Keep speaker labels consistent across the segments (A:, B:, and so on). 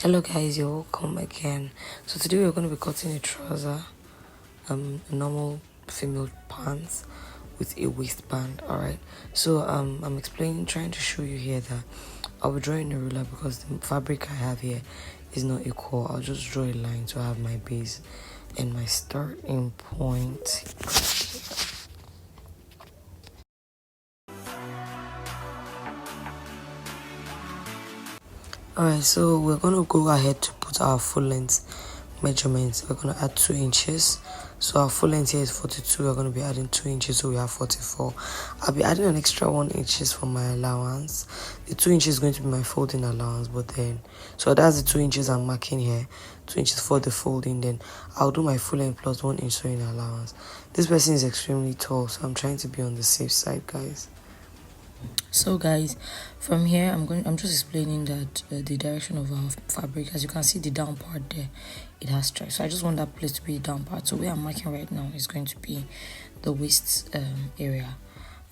A: Hello guys, you're welcome again. So today we're going to be cutting a trouser, a normal female pants with a waistband. All right. So I'm trying to show you here that I'll be drawing a ruler because the fabric I have here is not equal. I'll just draw a line to have my base and my starting point. Alright, so we're going to go ahead to put our full length measurements. We're going to add 2 inches. So our full length here is 42. We're going to be adding 2 inches, so we have 44. I'll be adding an extra 1 inches for my allowance. The 2 inches is going to be my folding allowance, but then, so that's the 2 inches I'm marking here. 2 inches for the folding, then I'll do my full length plus 1 inch sewing allowance. This person is extremely tall, so I'm trying to be on the safe side, guys. So guys, from here I'm just explaining that the direction of our fabric. As you can see, the down part there, it has stripes, so I just want that place to be the down part. So where I'm marking right now is going to be the waist area,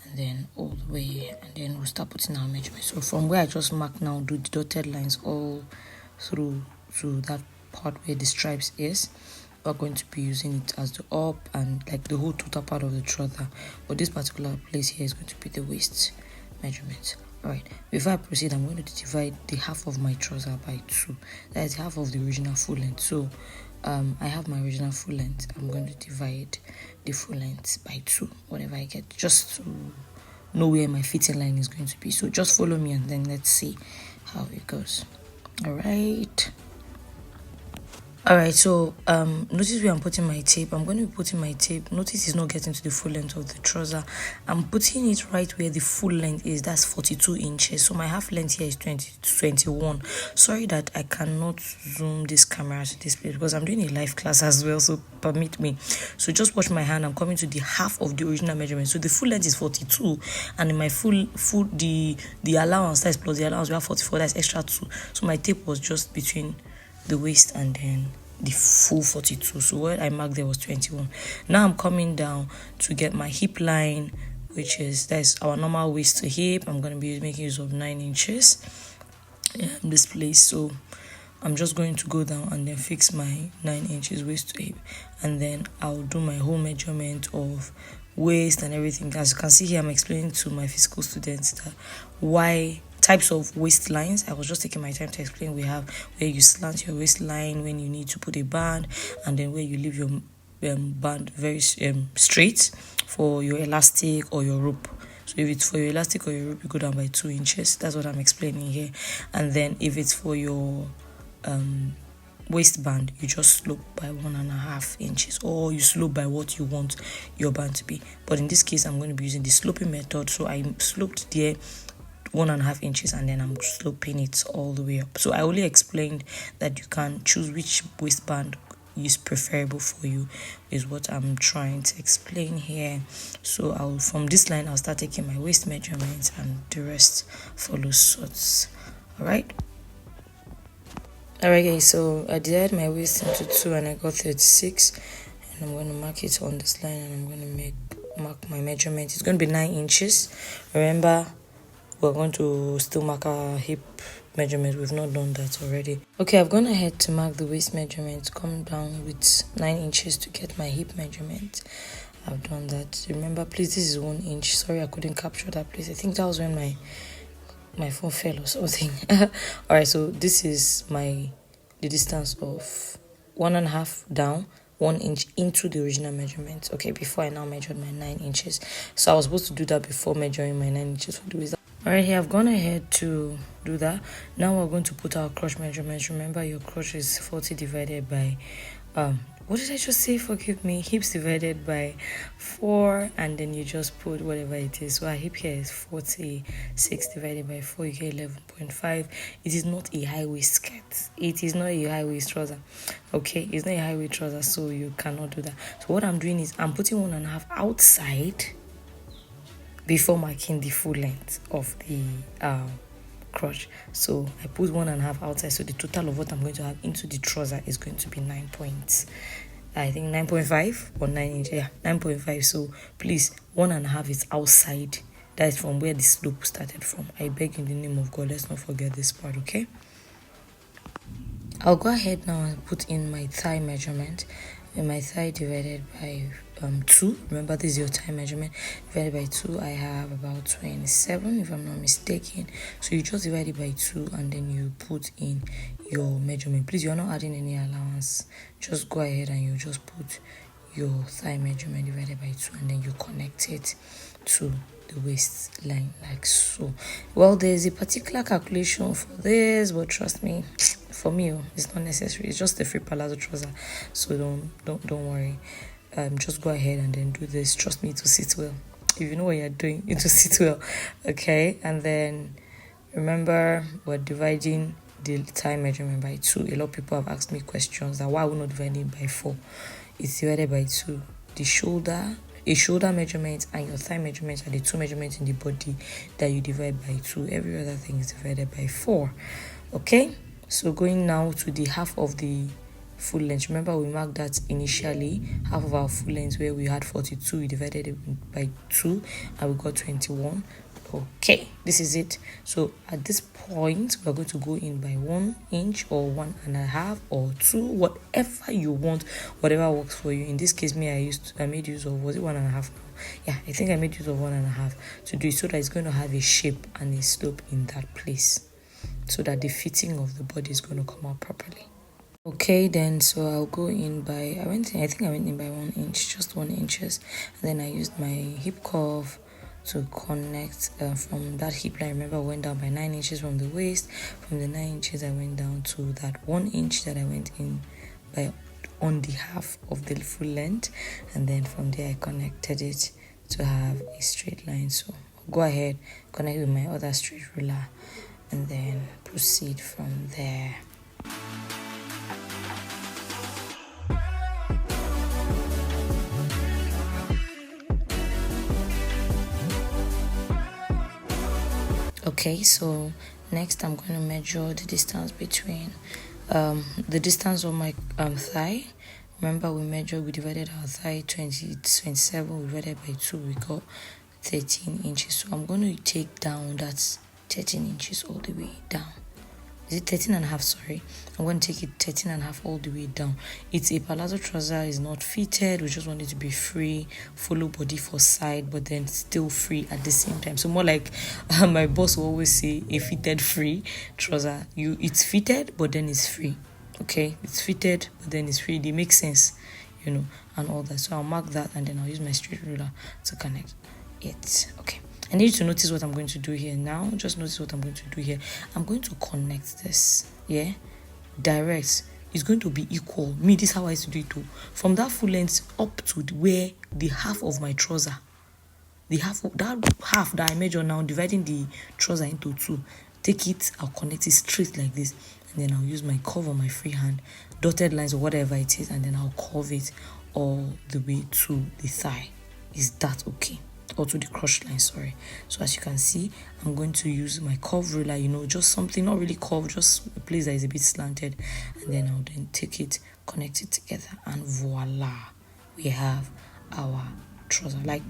A: and then all the way, and then we'll start putting our measurements. So from where I just marked now, do the dotted lines all through to that part where the stripes is. We're going to be using it as the up and like the whole total part of the trouser, but this particular place here is going to be the waist measurements. All right, before I proceed, I'm going to divide the half of my trouser by 2. That is half of the original full length. So I have my original full length. I'm going to divide the full length by 2, whatever I get, just to know where my fitting line is going to be. So just follow me and then let's see how it goes. All right. Alright, so notice where I'm putting my tape. I'm going to be putting my tape. Notice it's not getting to the full length of the trouser. I'm putting it right where the full length is. That's 42 inches. So my half length here is 21. Sorry that I cannot zoom this camera to this place because I'm doing a live class as well, so permit me. So just watch my hand. I'm coming to the half of the original measurement. So the full length is 42, and in my full the allowance, that's plus the allowance, we have 44. That's extra 2. So my tape was just between the waist and then the full 42. So what I marked there was 21. Now I'm coming down to get my hip line, which is that's our normal waist to hip. I'm going to be making use of 9 inches in this place. So I'm just going to go down and then fix my 9 inches waist to hip, and then I'll do my whole measurement of waist and everything. As you can see here, I'm explaining to my physical students that why types of waistlines. I was just taking my time to explain. We have where you slant your waistline when you need to put a band, and then where you leave your band very straight for your elastic or your rope. So if it's for your elastic or your rope, you go down by 2 inches. That's what I'm explaining here. And then if it's for your waistband, you just slope by 1.5 inches, or you slope by what you want your band to be. But in this case, I'm going to be using the sloping method. So I sloped there 1.5 inches, and then I'm sloping it all the way up. So I only explained that you can choose which waistband is preferable for you, is what I'm trying to explain here. So from this line, I'll start taking my waist measurements, and the rest follows suits. All right, guys, so I divided my waist into 2 and I got 36, and I'm going to mark it on this line, and I'm going to mark my measurement. It's going to be 9 inches. Remember, we're going to still mark our hip measurement. We've not done that already. Okay, I've gone ahead to mark the waist measurement. Come down with 9 inches to get my hip measurement. I've done that. Remember, please, this is 1 inch. Sorry, I couldn't capture that place. I think that was when my phone fell or something. All right, so this is the distance of 1.5 down, 1 inch into the original measurement. Okay, before I now measured my 9 inches. So I was supposed to do that before measuring my 9 inches for the waist. Alright, here I've gone ahead to do that. Now we're going to put our crotch measurements. Remember, your crotch is 40 divided by what did I just say? Forgive me. Hips divided by 4, and then you just put whatever it is. So our hip here is 46 divided by 4. You get 11.5. It is not a high waist skirt. It is not a high waist trouser. Okay, it's not a high waist trouser, so you cannot do that. So what I'm doing is I'm putting 1.5 outside before marking the full length of the crotch. So I put 1.5 outside, so the total of what I'm going to have into the trouser is going to be 9 points. I think 9.5 or 9 inch. Yeah, 9.5. So please, 1.5 is outside. That is from where the slope started from. I beg in the name of God, let's not forget this part, okay? I'll go ahead now and put in my thigh measurement. And my thigh divided by 2. Remember, this is your thigh measurement. Divided by 2, I have about 27, if I'm not mistaken. So you just divide it by 2 and then you put in your measurement. Please, you're not adding any allowance. Just go ahead and you just put your thigh measurement divided by 2 and then you connect it to the waistline like so. Well, there's a particular calculation for this, but trust me, for me it's not necessary. It's just a free palazzo trouser, so don't worry. Just go ahead and then do this. Trust me, to sit well. If you know what you're doing, it will sit well. Okay, and then remember, we're dividing the thigh measurement by 2. A lot of people have asked me questions that why are we not dividing by 4? It's divided by 2. The shoulder measurement and your thigh measurement are the 2 measurements in the body that you divide by 2. Every other thing is divided by 4. Okay, so going now to the half of the full length. Remember, we marked that initially, half of our full length where we had 42, we divided it by 2 and we got 21. Okay, this is it. So at this point, we're going to go in by 1 inch or 1.5 or 2, whatever you want, whatever works for you. In this case, I made use of, was it 1.5 now? Yeah, I think I made use of 1.5 to do it so that it's going to have a shape and a slope in that place, so that the fitting of the body is going to come out properly. Okay, then so I'll go in by, I think I went in by 1 inch, just 1 inches, and then I used my hip curve to connect from that hip line. Remember, I went down by 9 inches from the waist. From the 9 inches, I went down to that 1 inch that I went in by on the half of the full length, and then from there I connected it to have a straight line. So I'll go ahead, connect with my other straight ruler, and then proceed from there. Okay, so next I'm going to measure the distance between the distance of my thigh. Remember, we divided our thigh 27, we divided by 2, we got 13 inches. So I'm going to take down that 13 inches all the way down. Is it 13.5? Sorry, I'm going to take it 13.5 all the way down. It's a palazzo trouser, is not fitted. We just want it to be free, follow body for side, but then still free at the same time. So more like my boss will always say, a fitted free trouser. It's fitted, but then it's free. Okay, it's fitted, but then it's free. It makes sense, and all that. So I'll mark that, and then I'll use my straight ruler to connect it. Okay. I need you to notice what I'm going to do here now. Just notice what I'm going to do here. I'm going to connect this. Yeah? Direct. It's going to be equal. This is how I used to do it too. From that full length up to where the half of my trouser. That half that I measure now, dividing the trouser into 2. Take it, I'll connect it straight like this. And then I'll use my curve on my free hand, dotted lines or whatever it is, and then I'll curve it all the way to the thigh. Is that okay? Or to the crotch line, sorry. So as you can see, I'm going to use my curve ruler, just something not really curved, just a place that is a bit slanted, and then I'll then take it, connect it together, and voila, we have our trouser. Like,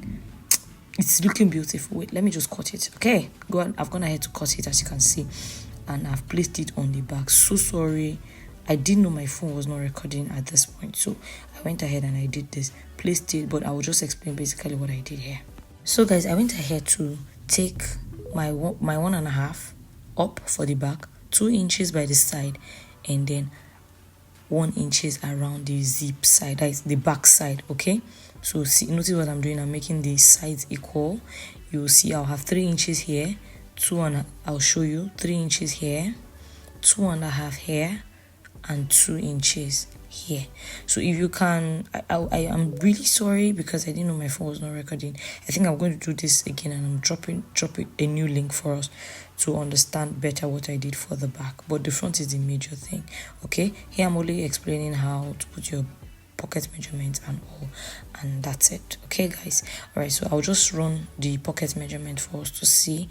A: it's looking beautiful. Wait, let me just cut it. Okay, I've gone ahead to cut it, as you can see, and I've placed it on the back. So sorry, I didn't know my phone was not recording at this point, so I went ahead and I did this, placed it, but I will just explain basically what I did here. So guys, I went ahead to take my 1.5 up for the back, 2 inches by the side, and then 1 inches around the zip side, that is the back side. Okay, so see, notice what I'm doing. I'm making the sides equal. You'll see I'll have 3 inches here, I'll show you 3 inches here, 2.5 here, and 2 inches here. So if you can, I am really sorry because I didn't know my phone was not recording. I think I'm going to do this again, and I'm dropping a new link for us to understand better what I did for the back, but the front is the major thing. Okay, here I'm only explaining how to put your pocket measurement and all, and that's it. Okay guys, all right, so I'll just run the pocket measurement for us to see,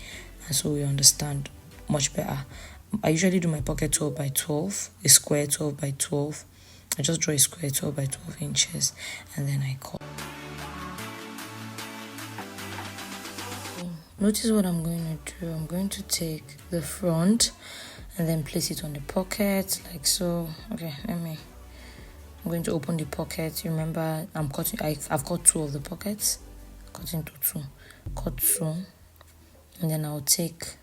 A: and so we understand much better. I usually do my pocket 12 by 12, a square 12 by 12. I just draw a square 12 by 12 inches, and then I cut. Notice what I'm going to do. I'm going to take the front, and then place it on the pocket like so. Okay, I'm going to open the pocket. Remember, I've cut 2 of the pockets. Cut into 2. Cut 2, and then I'll take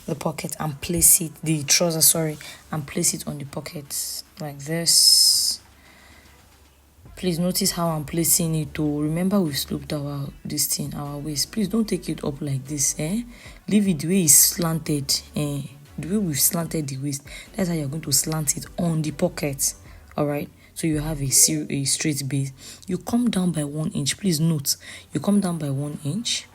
A: the pocket and place it, the trouser, and place it on the pocket like this. Please notice how I'm placing it. Remember, we've sloped our waist. Please don't take it up like this. Leave it the way it's slanted. The way we've slanted the waist, that's how you're going to slant it on the pocket. All right. So you have a straight base. You come down by 1 inch. Please note, you come down by 1 inch.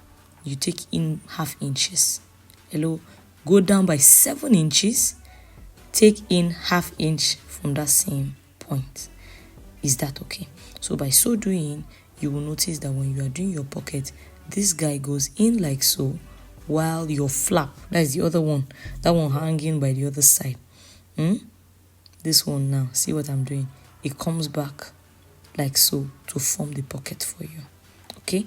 A: You take in 1/2 inches. Hello. Go down by 7 inches. Take in 1/2 inch from that same point. Is that okay? So by so doing, you will notice that when you are doing your pocket, this guy goes in like so, while your flap, that is the other one, that one hanging by the other side. This one now, see what I'm doing? It comes back like so to form the pocket for you. Okay?